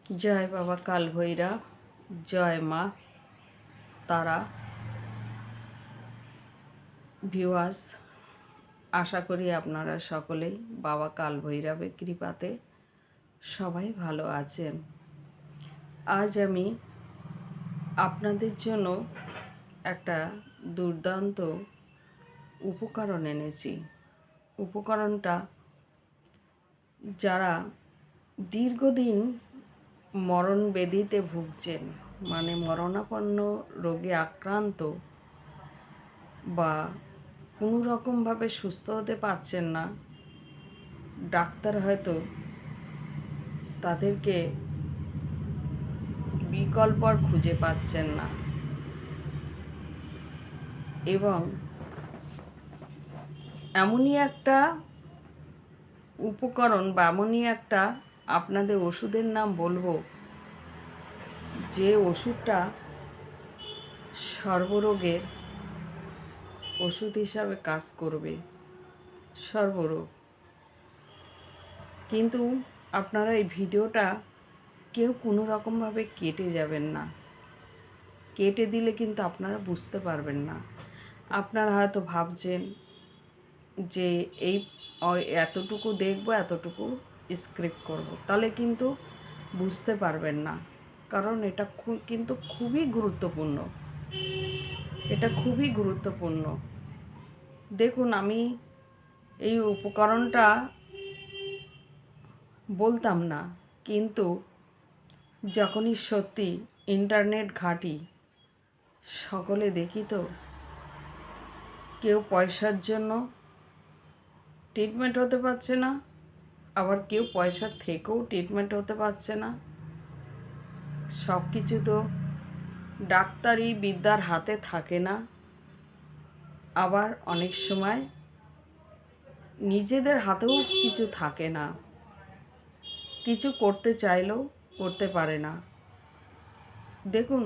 জয় বাবা কাল ভৈরব, জয় মা তারা। ভিউয়ার্স, আশা করি আপনারা সকলেই বাবা কাল ভৈরবের কৃপাতে সবাই ভালো আছেন। আজ আমি আপনাদের জন্য একটা দুর্দান্ত উপকরণ এনেছি। উপকরণটা যারা দীর্ঘদিন মরণ ব্যাধিতে ভুগছেন, মানে মরণাপন্ন রোগে আক্রান্ত বা কোনো রকমভাবে সুস্থ হতে পারছেন না, ডাক্তার হয়তো তাদেরকে বিকল্প আর খুঁজে পাচ্ছেন না, এবং এমনই একটা উপকরণ বা এমনই একটা আপনাদের ওষুধের নাম বলবো, যে ওষুধটা সর্বরোগের ওষুধ হিসাবে কাজ করবে, সর্বরোগ। কিন্তু আপনারা এই ভিডিওটা কেউ কোনো রকমভাবে কেটে যাবেন না। কেটে দিলে কিন্তু আপনারা বুঝতে পারবেন না। আপনারা হয়তো ভাবছেন যে এই এতটুকু দেখবো, এতটুকু স্ক্রিপ্ট করব, তাহলে কিন্তু বুঝতে পারবেন না। কারণ এটা কিন্তু খুবই গুরুত্বপূর্ণ। এটা খুবই গুরুত্বপূর্ণ। দেখুন, আমি এই উপকরণটা বলতাম না, কিন্তু যখনই সত্যি ইন্টারনেট ঘাঁটি, সকলে দেখি তো কেউ পয়সার জন্য ট্রিটমেন্ট হতে পারছে না, আবার কেউ পয়সার থেকেও ট্রিটমেন্ট হতে পারছে না। সব কিছু তো ডাক্তারি বিদ্যার হাতে থাকে না। আবার অনেক সময় নিজেদের হাতেও কিছু থাকে না, কিছু করতে চাইলেও করতে পারে না। দেখুন,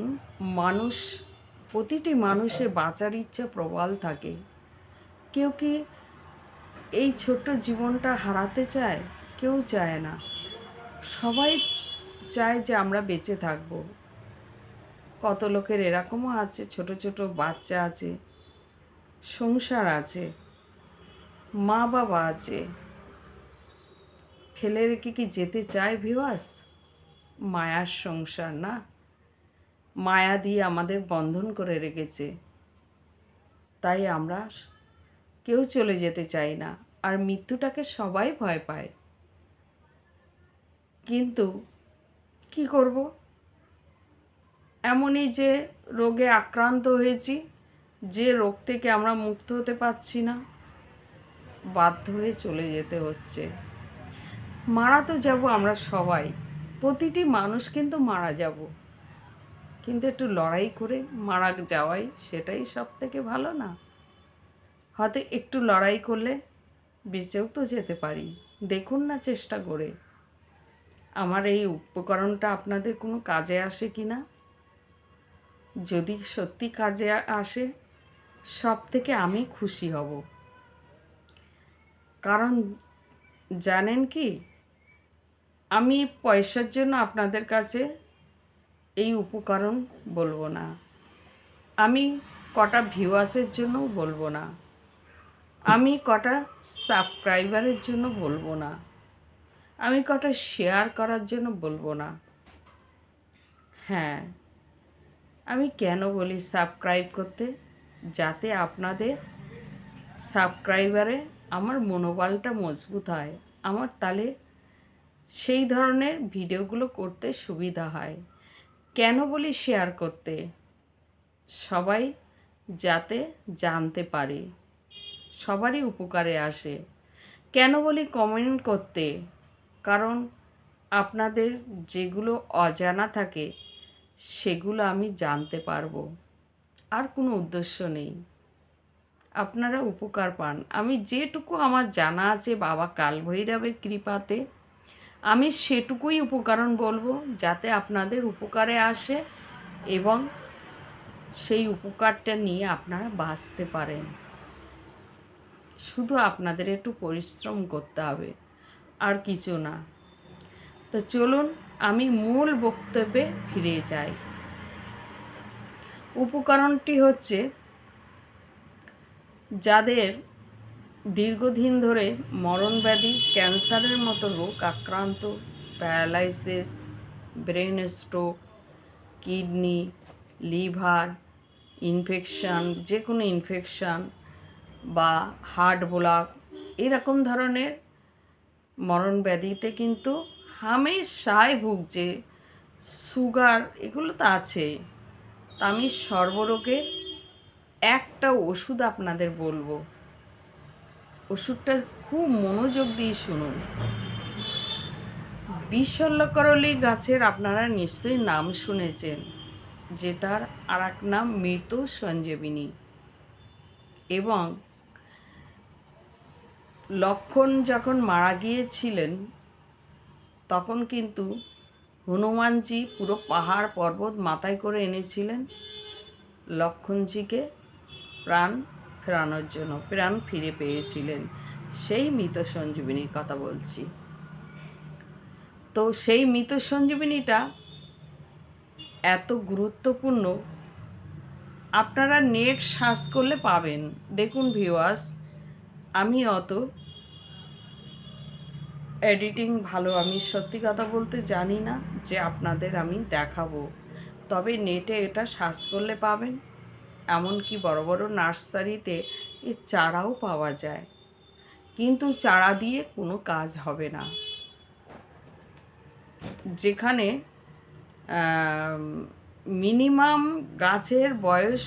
প্রতিটি মানুষের বাঁচার ইচ্ছা প্রবল থাকে। কেউ কি এই ছোট্ট জীবনটা হারাতে চায়? কেউ চায় না। সবাই চায় যে আমরা বেঁচে থাকব। কত লোকের এরকমও আছে, ছোট ছোট বাচ্চা আছে, সংসার আছে, মা বাবা আছে, ফেলে রেখে কি যেতে চায় ভিউয়ার্স? মায়ার সংসার না, মায়া দিয়ে আমাদের বন্ধন করে রেখেছে, তাই আমরা কেউ চলে যেতে চাই না। আর মৃত্যুটাকে সবাই ভয় পায়। কিন্তু কি করব? এমনই যে রোগে আক্রান্ত হয়েছি, যে রোগ থেকে আমরা মুক্ত হতে পারছি না, বাধ্য হয়ে চলে যেতে হচ্ছে। মারা তো যাব আমরা সবাই, প্রতিটি মানুষ কিন্তু মারা যাব, কিন্তু একটু লড়াই করে মারা যাওয়াই সেটাই সব থেকে ভালো না? হয়তো একটু লড়াই করলে বেঁচেও তো যেতে পারি। দেখুন না চেষ্টা করে আমার এই উপকরণটা আপনাদের কোনো কাজে আসে কি না। যদি সত্যি কাজে আসে, সব থেকে আমি খুশি হব। কারণ জানেন কি, আমি পয়সার জন্য আপনাদের কাছে এই উপকরণ বলবো না, আমি কটা ভিউয়ার্সের জন্যও বলবো না, আমি কটা সাবস্ক্রাইবারের জন্য বলবো না, আমি কটা শেয়ার করার জন্য বলবো না। হ্যাঁ, আমি কেন বলি সাবস্ক্রাইব করতে? যাতে আপনাদের সাবস্ক্রাইবারে আমার মনোবলটা মজবুত হয়, আমার তাহলে সেই ধরনের ভিডিওগুলো করতে সুবিধা হয়। কেন বলি শেয়ার করতে? সবাই যাতে জানতে পারে, সবারই উপকারে আসে। কেন বলি কমেন্ট করতে? কারণ আপনাদের যেগুলো অজানা থাকে সেগুলো আমি জানতে পারবো, আর কোনো উদ্দেশ্য নেই। আপনারা উপকার পান। আমি যেটুকু আমার জানা আছে বাবা কাল ভৈরবের কৃপাতে, আমি সেটুকুই উপকরণ বলবো, যাতে আপনাদের উপকারে আসে এবং সেই উপকারটা নিয়ে আপনারা বাঁচতে পারেন। শুধু আপনাদের একটু পরিশ্রম করতে হবে, আর কিছু না। তো চলুন আমি মূল বক্তব্যে ফিরে যাই। উপকরণটি হচ্ছে যাদের দীর্ঘদিন ধরে মরণব্যাধি, ক্যান্সারের মতো রোগ আক্রান্ত, paralysis, brain stroke, kidney, liver infection, যে কোনো ইনফেকশান বা হার্ট ব্লক, এরকম ধরনের মরণব্যাধিতে কিন্তু হামেশাই ভুগছে। সুগার, এগুলো তো আছেই। তা আমি সর্বরোগের একটা ওষুধ আপনাদের বলবো। ওষুধটা খুব মনোযোগ দিয়ে শুনুন। বিশল্যকরলী গাছের আপনারা নিশ্চয়ই নাম শুনেছেন, যেটার আর এক নাম মৃত সঞ্জীবিনী। এবং লক্ষণ যখন মারা গিয়েছিলেন তখন কিন্তু হনুমানজি পুরো পাহাড় পর্বত মাথায় করে এনেছিলেন লক্ষণজিকে প্রাণ ফেরানোর জন্য, প্রাণ ফিরে পেয়েছিলেন। সেই মৃত সঞ্জীবিনীর কথা বলছি। তো সেই মৃত সঞ্জীবিনীটা এত গুরুত্বপূর্ণ, আপনারা নেট সার্চ করলে পাবেন। দেখুন ভিউয়ার্স, আমি অত এডিটিং ভালো, আমি সত্যি কথা বলতে জানি না যে আপনাদের আমি দেখাবো, তবে নেটে এটা সার্চ করলে পাবেন। এমনকি বড় বড় নার্সারিতে এর চারাও পাওয়া যায়, কিন্তু চারা দিয়ে কোনো কাজ হবে না। যেখানে মিনিমাম গাছের বয়স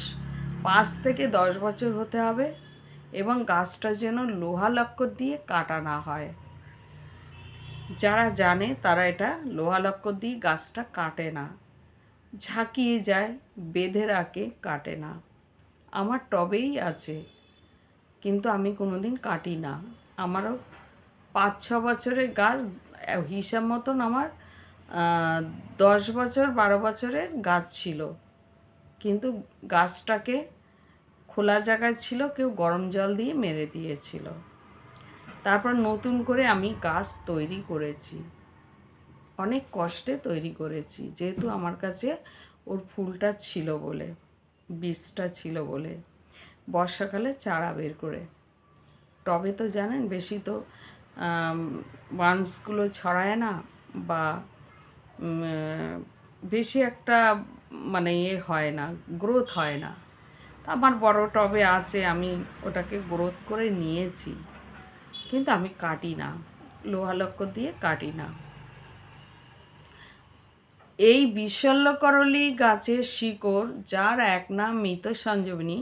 5 থেকে 10 বছর হতে হবে এবং গাছটা যেন লোহা লক্কর দিয়ে কাটা না হয়। যারা জানে তারা এটা লোহা লক্কর দিয়ে গাছটা কাটে না, ঝাঁকিয়ে যায়, বেঁধে রাখে, কাটে না। আমার টবেই আছে, কিন্তু আমি কোনোদিন কাটি না। আমারও 5-6 বছরের গাছ, হিসাব মতন আমার 10 বছর 12 বছরের গাছ ছিল, কিন্তু গাছটাকে খোলা জায়গায় ছিল, কেউ গরম জল দিয়ে মেরে দিয়েছিল। তারপর নতুন করে আমি গাছ তৈরি করেছি, অনেক কষ্টে তৈরি করেছি, যেহেতু আমার কাছে ওর ফুলটা ছিল বলে, বীজটা ছিল বলে। বর্ষাকালে চারা বের করে, টবে তো জানেন বেশি তো বান্সগুলো ছড়ায় না, বা বেশি একটা মানে হয় না, গ্রোথ হয় না। আমার বড় টবে আছে, আমি ওটাকে গ্রোথ করে নিয়েছি, কিন্তু আমি কাটি না, লোহা লক্কর দিয়ে কাটি না। এই বিশল্যকরলী গাছের শিকড়, যার এক নাম মৃত সঞ্জীবনী,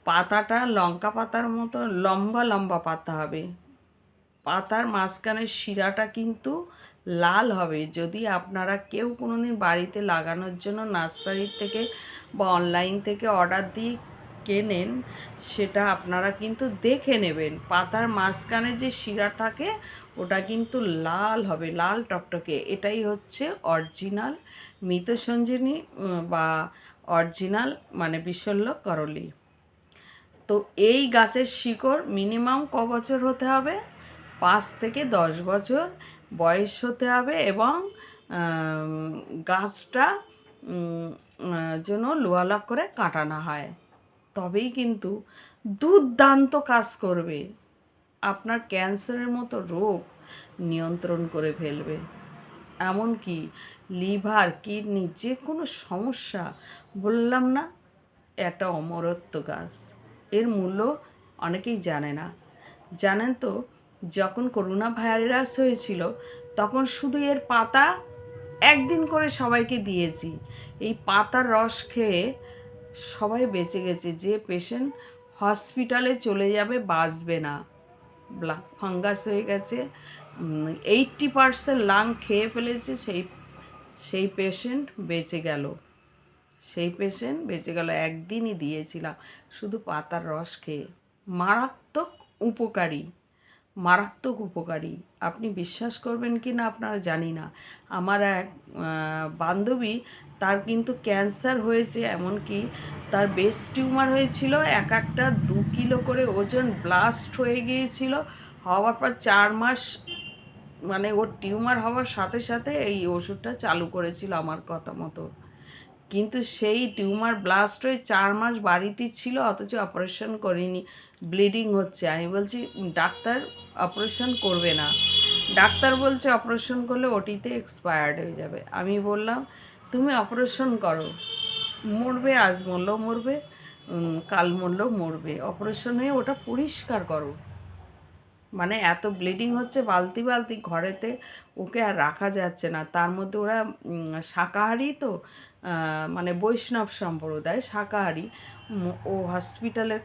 পাতাটা লঙ্কা পাতার মতো লম্বা লম্বা পাতা হবে। পাতার মাঝখানের শিরাটা কিন্তু লাল হবে। যদি আপনারা কেউ কোনোদিন বাড়িতে লাগানোর জন্য নার্সারি থেকে বা অনলাইন থেকে অর্ডার দিয়ে কেনেন, সেটা আপনারা কিন্তু দেখে নেবেন। পাতার মাঝখানে যে শিরা থাকে ওটা কিন্তু লাল হবে, লাল টকটকে। এটাই হচ্ছে অরিজিনাল মৃত সঞ্জীবনী বা অরিজিনাল মানে বিশল্যকরলী। তো এই গাছের শিকড় মিনিমাম ক বছর হতে হবে? 5 থেকে 10 বছর বয়স হতে হবে, এবং গাছটা যেন লোয়ালাক করে কাটানো হয়, তবেই কিন্তু দুর্দান্ত কাজ করবে। আপনার ক্যান্সারের মতো রোগ নিয়ন্ত্রণ করে ফেলবে। এমনকি লিভার, কিডনি, যে কোনো সমস্যা, বললাম না একটা অমরত্ব গাছ। এর মূল্য অনেকেই জানে না। জানেন তো, যখন করোনা ভাইরাস হয়েছিল তখন শুধু এর পাতা একদিন করে সবাইকে দিয়েছি। এই পাতার রস খেয়ে সবাই বেঁচে গেছে। যে পেশেন্ট হসপিটালে চলে যাবে বাঁচবে না, ফাঙ্গাস হয়ে গেছে, 80% লাং খেয়ে ফেলেছে, সেই পেশেন্ট বেঁচে গেল। সেই পেশেন্ট বেঁচে গেল, একদিনই দিয়েছিলাম শুধু পাতার রস খেয়ে। মারাত্মক উপকারী, মারাত্মক উপকারী। আপনি বিশ্বাস করবেন কি না আপনারা জানি না। আমার এক বান্ধবী, তার কিন্তু ক্যান্সার হয়েছে, এমনকি তার ব্রেস্ট টিউমার হয়েছিল, এক একটা 2 কিলো করে ওজন, ব্লাস্ট হয়ে গিয়েছিল। হওয়ার পর 4 মাস মানে ওর টিউমার হওয়ার সাথে সাথে এই ওষুধটা চালু করেছিল আমার কথা মতো। কিন্তু সেই টিউমার ব্লাস্ট হয়ে 4 মাস বাড়িতেই ছিল, অথচ অপারেশন করিনি, ব্লিডিং হচ্ছে। আমি বলছি ডাক্তার অপারেশন করবে না, ডাক্তার বলছে অপারেশন করলে ওটিতে এক্সপায়ার্ড হয়ে যাবে। আমি বললাম তুমি অপারেশন করো, মরবে, আজ মরলেও মরবে, কাল মরলেও মরবে, অপারেশন হয়ে ওটা পরিষ্কার করো। মানে এত ব্লিডিং হচ্ছে বালতি বালতি, ঘরেতে ওকে আর রাখা যাচ্ছে না। তার মধ্যে ওরা শাকাহারি তো, মানে বৈষ্ণব সম্প্রদায় শাকাহারি। ও হসপিটালে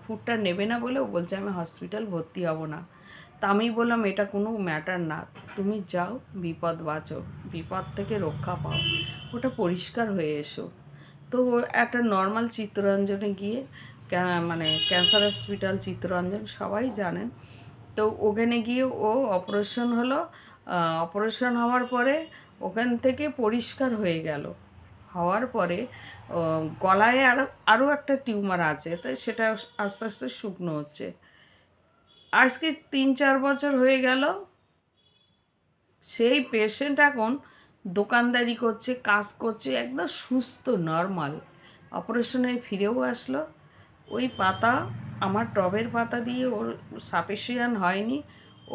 ফুডটা নেবে না বলে ও বলছে আমি হসপিটাল ভর্তি হব না। তা আমি বললাম এটা কোনো ম্যাটার না, তুমি যাও, বিপদ বাঁচো, বিপদ থেকে রক্ষা পাও, ওটা পরিষ্কার হয়ে এসো। তো ও একটা নর্মাল চিত্তরঞ্জনে গিয়ে, মানে ক্যান্সার হসপিটাল চিত্তরঞ্জন সবাই জানেন, তো ওখানে গিয়ে ও অপারেশন হলো। অপারেশন হওয়ার পরে ওখান থেকে পরিষ্কার হয়ে গেল। হওয়ার পরে গলায় আরও একটা টিউমার আছে, তাই সেটা আস্তে আস্তে শুকনো হচ্ছে। আজকে 3-4 বছর হয়ে গেল, সেই পেশেন্ট এখন দোকানদারি করছে, কাজ করছে, একদম সুস্থ নর্মাল। অপারেশনে ফিরেও আসলো। ওই পাতা, আমার টবের পাতা দিয়ে ওর সাফিসিয়েন্ট হয়নি,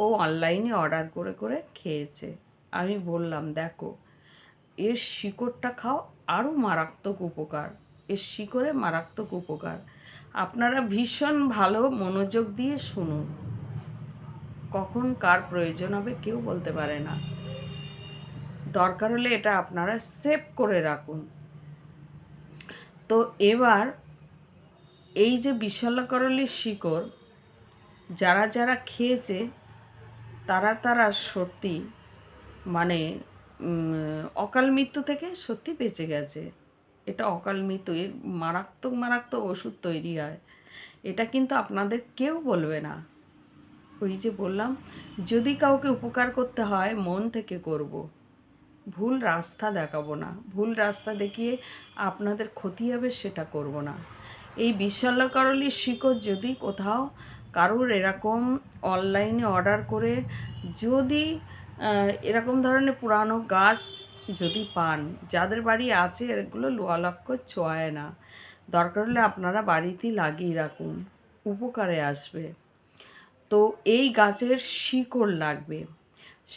ও অনলাইনে অর্ডার করে করে খেয়েছে। আমি বললাম দেখো, এর শিকড়টা খাও, আরও মারাত্মক উপকার, এর শিকড়ে মারাত্মক উপকার। আপনারা ভীষণ ভালো মনোযোগ দিয়ে শুনুন, কখন কার প্রয়োজন হবে কেউ বলতে পারে না। দরকার হলে এটা আপনারা সেভ করে রাখুন। তো এবার এই যে বিশল্যকরলীর শিকড় যারা যারা খেয়েছে তারা তারা সত্যি, মানে অকাল মৃত্যু থেকে সত্যি বেঁচে গেছে। এটা অকাল মৃত্যু, এর মারাত্মক মারাত্মক ওষুধ তৈরি হয়। এটা কিন্তু আপনাদের কেউ বলবে না। ওই যে বললাম, যদি কাউকে উপকার করতে হয় মন থেকে করব, ভুল রাস্তা দেখাবো না, ভুল রাস্তা দেখিয়ে আপনাদের ক্ষতি হবে সেটা করব না। এই বিশল্যকরলীর শিকড় যদি কোথাও কারুর এরকম অনলাইনে অর্ডার করে যদি এরকম ধরনের পুরানো গাছ যদি পান, যাদের বাড়ি আছে, এগুলো লোয়ালক্ষ ছোঁয়ায় না, দরকার হলে আপনারা বাড়িতেই লাগিয়ে রাখুন, উপকারে আসবে। তো এই গাছের শিকড় লাগবে।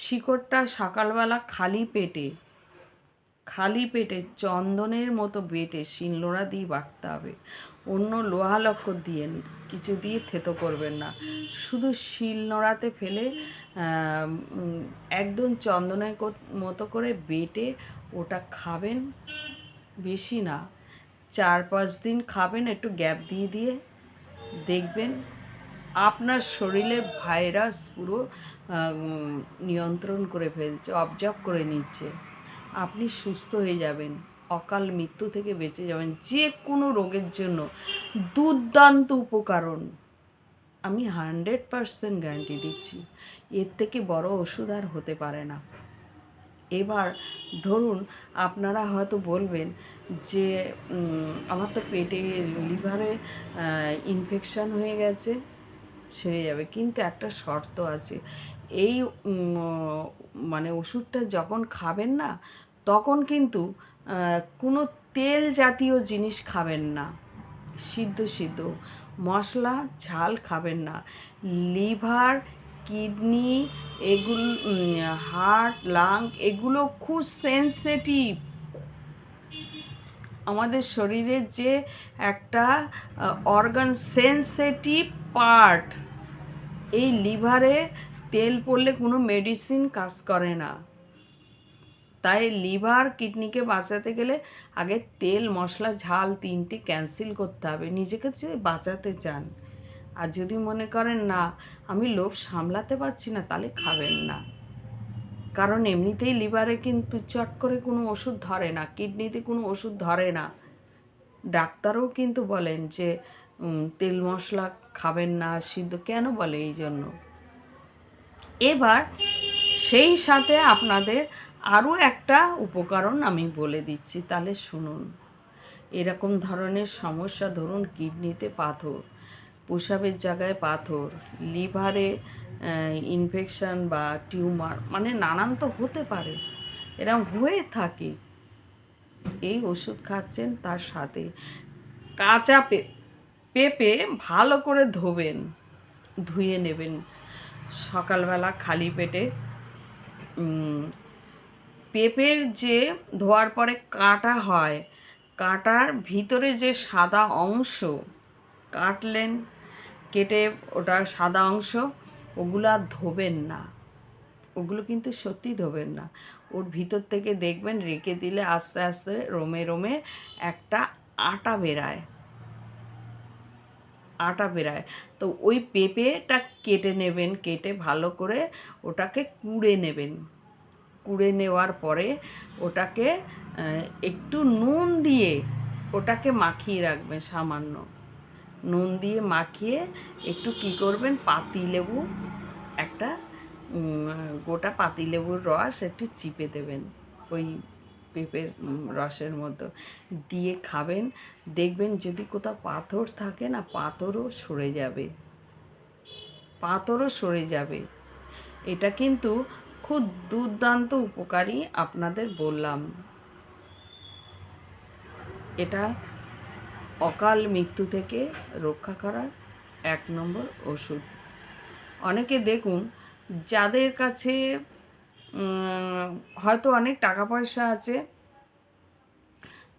শিকড়টা সকালবেলা খালি পেটে চন্দনের মতো বেটে শিলনোড়া দিয়ে বাটতে হবে। অন্য লোহা লক্কর দিয়ে কিছু দিয়ে থেতো করবেন না, শুধু শিলনোড়াতে ফেলে একদম চন্দনের মতো করে বেটে ওটা খাবেন। বেশি না, 4-5 দিন খাবেন, একটু গ্যাপ দিয়ে দিয়ে দেখবেন আপনার শরীরের ভাইরাস পুরো নিয়ন্ত্রণ করে ফেলছে, অবজার্ভ করে নিচ্ছে, আপনি সুস্থ হয়ে যাবেন, অকাল মৃত্যু থেকে বেঁচে যাবেন। যে কোনো রোগের জন্য দুর্দান্ত উপকরণ, আমি 100% গ্যারান্টি দিচ্ছি। এর থেকে বড় ওষুধ আর হতে পারে না। এবার ধরুন আপনারা হয়তো বলবেন যে আমার তো পেটে, লিভারে ইনফেকশান হয়ে গেছে, সেরে যাবে, কিন্তু একটা শর্ত আছে। এই মানে ওষুধটা যখন খাবেন না, তখন কিন্তু কোনো তেল জাতীয় জিনিস খাবেন না, সিদ্ধ সিদ্ধ মশলা ঝাল খাবেন না। লিভার, কিডনি, এগুলো, হার্ট, লাং, এগুলো খুব সেনসিটিভ। আমাদের শরীরের যে একটা অর্গান, সেনসিটিভ পার্ট, এই লিভারে তেল পড়লে কোনো মেডিসিন কাজ করে না। তাই লিভার কিডনিকে বাঁচাতে গেলে আগে তেল, মশলা, ঝাল 3টে ক্যান্সেল করতে হবে নিজেকে যদি বাঁচাতে চান। আর যদি মনে করেন না আমি লোভ সামলাতে পারছি না, তাহলে খাবেন না। কারণ এমনিতেই লিভারে কিন্তু চট করে কোনো ওষুধ ধরে না, কিডনিতে কোনো ওষুধ ধরে না। ডাক্তারও কিন্তু বলেন যে তেল মশলা খাবেন না, সিদ্ধ কেন বলে এই জন্য। এবার সেই সাথে আপনাদের আরও একটা উপকরণ আমি বলে দিচ্ছি, তাহলে শুনুন। এরকম ধরনের সমস্যা, ধরুন কিডনিতে পাথর, প্রস্রাবের জায়গায় পাথর, লিভারে ইনফেকশন বা টিউমার, মানে নানান তো হতে পারে, এরকম হয়ে থাকে। এই ওষুধ খাচ্ছেন, তার সাথে কাঁচা পেঁপে ভালো করে ধুয়ে নেবেন সকালবেলা খালি পেটে। পেঁপের যে ধোয়ার পরে কাটা হয়, কাটার ভিতরে যে সাদা অংশ কাটলেন, কেটে ওটা সাদা অংশ, ওগুলো আর ধোবেন না, ওগুলো কিন্তু সত্যি ধোবেন না। ওর ভিতর থেকে দেখবেন রেখে দিলে আস্তে আস্তে রোমে রোমে একটা আটা বেরায়, তো ওই পেঁপেটা কেটে নেবেন, কেটে ভালো করে ওটাকে কুড়ে নেবেন। কুড়ে নেওয়ার পরে ওটাকে একটু নুন দিয়ে ওটাকে মাখিয়ে রাখবেন, সামান্য নুন দিয়ে মাখিয়ে একটু কী করবেন, পাতিলেবু একটা গোটা পাতিলেবুর রস একটু চিপে দেবেন ওই পেঁপের রসের মধ্যে দিয়ে খাবেন। দেখবেন যদি কোথাও পাথর থাকে না, পাথরও সরে যাবে। এটা কিন্তু খুব দুর্দান্ত উপকারী, আপনাদের বললাম। এটা অকাল মৃত্যু থেকে রক্ষা করার 1 নম্বর ওষুধ। অনেকে দেখুন যাদের কাছে হয়তো অনেক টাকা পয়সা আছে,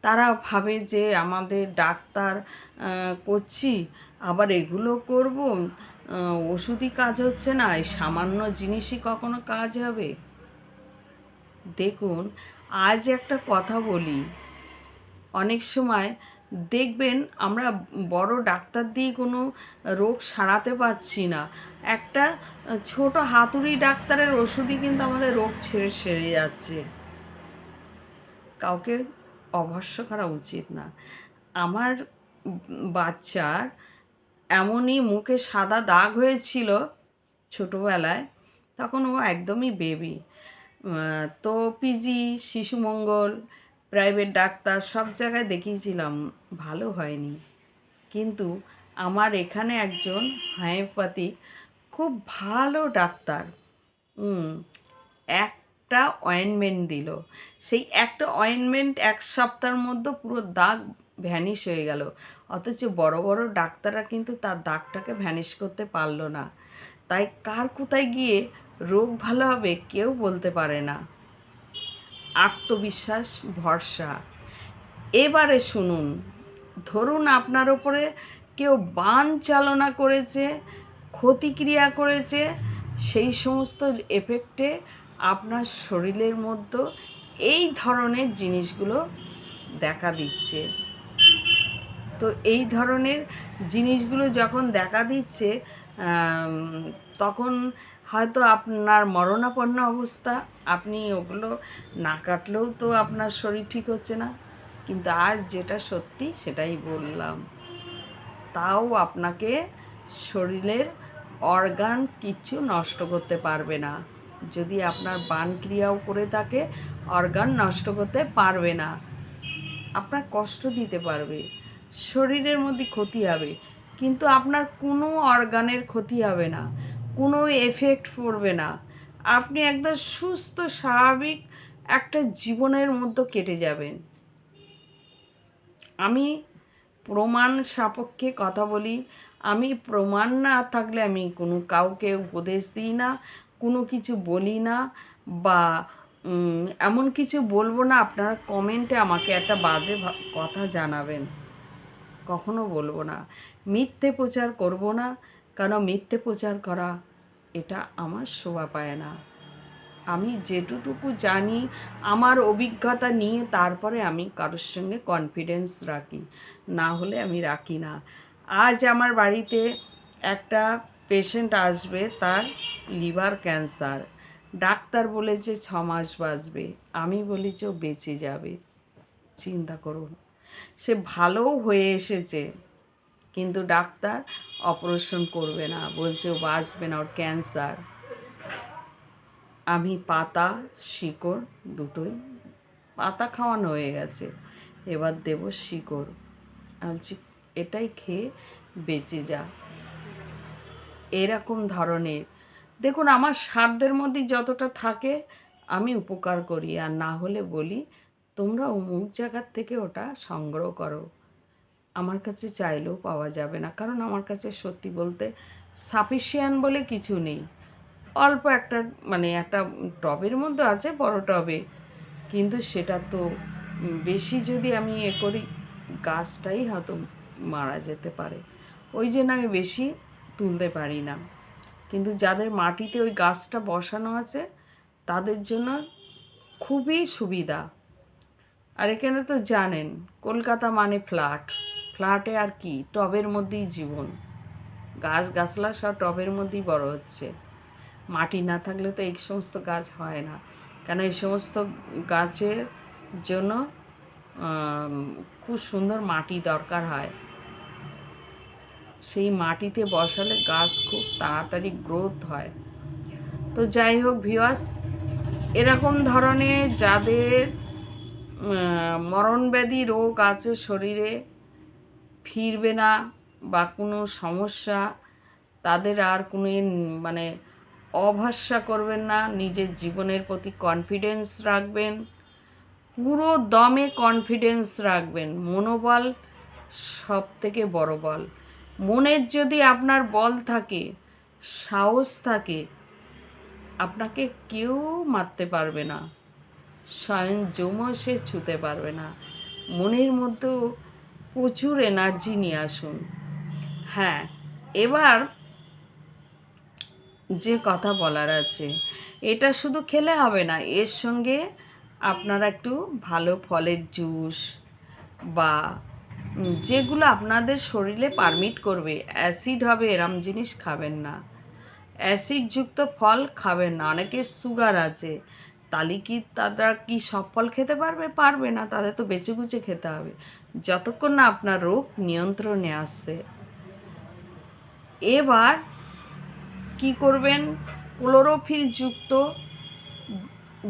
তারা ভাবে যে আমাদের ডাক্তার করছি, আবার এগুলো করব, ওষুধই কাজ হচ্ছে না, এই সামান্য জিনিসই কখনো কাজ হবে? দেখুন, আজ একটা কথা বলি, অনেক সময় দেখবেন আমরা বড় ডাক্তার দিয়ে কোনো রোগ সারাতে পারছি না, একটা ছোট হাতুড়ি ডাক্তারের ওষুধই কিন্তু আমাদের রোগ সেরে যাচ্ছে। কাউকে অভস্য করা উচিত না। আমার বাচ্চার এমনই মুখে সাদা দাগ হয়েছিল ছোটোবেলায়, তখন ও একদমই বেবি। তো পিজি, শিশু মঙ্গল, প্রাইভেট ডাক্তার সব জায়গায় দেখিয়েছিলাম, ভালো হয়নি। কিন্তু আমার এখানে একজন হোমিওপ্যাথিক খুব ভালো ডাক্তার একটা অয়েনমেন্ট দিল, সেই একটা অয়েনমেন্ট 1 সপ্তাহের মধ্যে পুরো দাগ ভ্যানিশ হয়ে গেল। অথচ বড় বড় ডাক্তাররা কিন্তু তার দাগটাকে ভ্যানিশ করতে পারলো না। তাই কার কোথায় গিয়ে রোগ ভালো হবে কেউ বলতে পারে না। আত্মবিশ্বাস, ভরসা। এবারে শুনুন, ধরুন আপনার ওপরে কেউ বান চালনা করেছে, ক্ষতিক্রিয়া করেছে, সেই সমস্ত এফেক্টে আপনার শরীরের মধ্যে এই ধরনের জিনিসগুলো দেখা দিচ্ছে। তো এই ধরনের জিনিসগুলো যখন দেখা দিচ্ছে, তখন হয়তো আপনার মরণাপন্ন অবস্থা, আপনি ওগুলো না কাটলেও তো আপনার শরীর ঠিক হচ্ছে না। কিন্তু আজ যেটা সত্যি সেটাই বললাম। তাও আপনাকে শরীরের অর্গান কিচ্ছু নষ্ট করতে পারবে না। যদি আপনার বানক্রিয়াও করে থাকে, অর্গান নষ্ট করতে পারবে না, আপনার কষ্ট দিতে পারবে, শরীরের মধ্যে ক্ষতি হবে, কিন্তু আপনার কোনো অর্গানের ক্ষতি হবে না, কোনো এফেক্ট পড়বে না। আপনি একদম সুস্থ স্বাভাবিক একটা জীবনের মধ্যে কেটে যাবেন। আমি প্রমাণ সাপেক্ষে কথা বলি। আমি প্রমাণ না থাকলে আমি কোনো কাউকে উপদেশ দিই না, কোনো কিছু বলি না, বা এমন কিছু বলবো না আপনারা কমেন্টে আমাকে একটা বাজে কথা জানাবেন, কখনো বলবো না। মিথ্যে প্রচার করব না, কারণ মিথ্যে প্রচার করা এটা আমার শোভা পায় না। আমি যেটুকু জানি আমার অভিজ্ঞতা নিয়ে তারপরে আমি কারোর সঙ্গে কনফিডেন্স রাখি, না হলে আমি রাখি না। আজ আমার বাড়িতে একটা পেশেন্ট আসবে, তার লিভার ক্যান্সার, ডাক্তার বলেছে 6 মাস বাঁচবে, আমি বলি যে ও বেঁচে যাবে। চিন্তা করুন, সে ভালোও হয়ে এসেছে, কিন্তু ডাক্তার অপারেশন করবে না, বলছে ও বাঁচবে না, ওর ক্যান্সার। আমি পাতা শিকড় দুটোই, পাতা খাওয়ানো হয়ে গেছে, এবার দেব শিকড়। আমি বলছি এটাই খেয়ে বেঁচে যা। এরকম ধরনের। দেখুন, আমার সাধ্যের মধ্যে যতটা থাকে আমি উপকার করি, আর না হলে বলি তোমরা অমুক জায়গার থেকে ওটা সংগ্রহ করো। আমার কাছে চাইলেও পাওয়া যাবে না, কারণ আমার কাছে সত্যি বলতে সাফিসিয়েন্ট বলে কিছু নেই। অল্প একটা মানে একটা টবের মধ্যে আছে, বড় টবে, কিন্তু সেটা তো বেশি যদি আমি করি গাছটাই হয়তো মারা যেতে পারে, ওই জন্য আমি বেশি তুলতে পারি না। কিন্তু যাদের মাটিতে ওই গাছটা বসানো আছে তাদের জন্য খুবই সুবিধা। আর এখানে তো জানেন কলকাতা মানে ফ্ল্যাট, ফ্ল্যাটে আর কি, টবের মধ্যেই জীবন, গাছ গাছলা সব টবের মধ্যেই বড় হচ্ছে। মাটি না থাকলে তো এই সমস্ত গাছ হয় না, কেন এই সমস্ত গাছের জন্য খুব সুন্দর মাটি দরকার হয়। সেই মাটিতে বসালে গাছ খুব তাড়াতাড়ি গ্রোথ হয়। তো যাই হোক ভিউয়ার্স, এরকম ধরনের যাদের মরণব্যাধি রোগ আছে শরীরে, ফিরবে না বা কোনো সমস্যা, তাদের আর কোনো মানে অভরসা করবেন না, নিজের জীবনের প্রতি কনফিডেন্স রাখবেন, পুরো দমে কনফিডেন্স রাখবেন। মনোবল সব থেকে বড় বল। মনের যদি আপনার বল থাকে, সাহস থাকে, আপনাকে কেউ মারতে পারবে না, স্বয়ং যমও সে ছুঁতে পারবে না। মনের মধ্যেও প্রচুর এনার্জি নিয়ে আসুন। হ্যাঁ, এবার যে কথা বলার আছে, এটা শুধু খেলে হবে না, এর সঙ্গে আপনারা একটু ভালো ফলের জুস বা যেগুলো আপনাদের শরীরে পারমিট করবে, অ্যাসিড হবে এরম জিনিস খাবেন না, অ্যাসিডযুক্ত ফল খাবেন না। অনেকের সুগার আছে, তাহলে কি তারা কি সব ফল খেতে পারবে? পারবে না, তাদের তো বেছে বুঝে খেতে হবে, যতক্ষণ না আপনার রোগ নিয়ন্ত্রণে আসছে। এবার কি করবেন, ক্লোরোফিলযুক্ত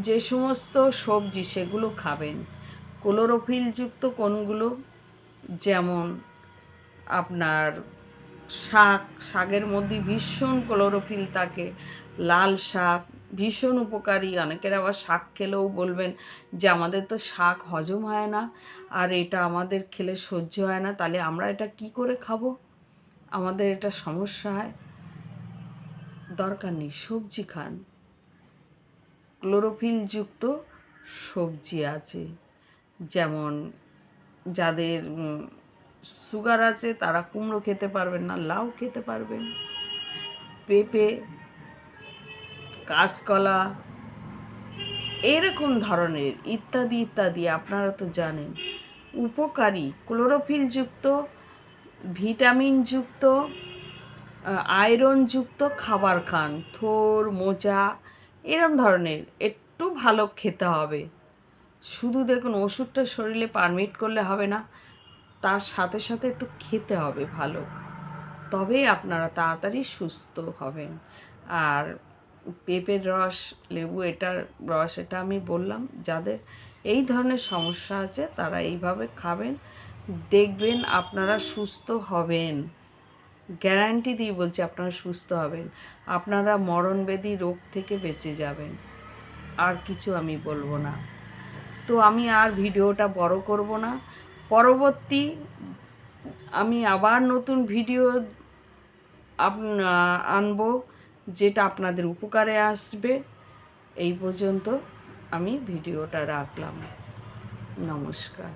যে সমস্ত সবজি সেগুলো খাবেন। ক্লোরোফিলযুক্ত কোনগুলো? যেমন আপনার শাক, শাকের মধ্যে ভীষণ ক্লোরোফিল থাকে। লাল শাক ভীষণ উপকারী। অনেকের আবার শাক খেলেও বলবেন যে আমাদের তো শাক হজম হয় না, আর এটা আমাদের খেলে সহ্য হয় না, তাহলে আমরা এটা কি করে খাবো? আমাদের এটা সমস্যা হয়। দরকার নেই, সবজি খান। ক্লোরোফিলযুক্ত সবজি আছে, যেমন যাদের সুগার আছে তারা কুমড়ো খেতে পারবেন না, লাউ খেতে পারবেন, পেঁপে, কাঁচকলা, এরকম ধরনের ইত্যাদি ইত্যাদি আপনারা তো জানেন উপকারী ক্লোরোফিলযুক্ত, ভিটামিনযুক্ত, আয়রনযুক্ত খাবার খান। থোর, মোচা, এরম ধরনের একটু ভালো খেতে হবে। শুধু দেখুন ওষুধটা শরীরে পারমিট করলে হবে না, তার সাথে সাথে একটু খেতে হবে ভালো, তবেই আপনারা তাড়াতাড়ি সুস্থ হবেন। আর পেঁপের রস, লেবু, এটার রস, এটা আমি বললাম, যাদের এই ধরনের সমস্যা আছে তারা এইভাবে খাবেন, দেখবেন আপনারা সুস্থ হবেন। গ্যারান্টি দিয়ে বলছি আপনারা সুস্থ হবেন, আপনারা মরণব্যাধি রোগ থেকে বেঁচে যাবেন। আর কিছু আমি বলবো না। তো আমি আর ভিডিওটা বড় করব না, পরবর্তী আমি আবার নতুন ভিডিও আনবো যেটা আপনাদের উপকারে আসবে। এই পর্যন্ত আমি ভিডিওটা রাখলাম। নমস্কার।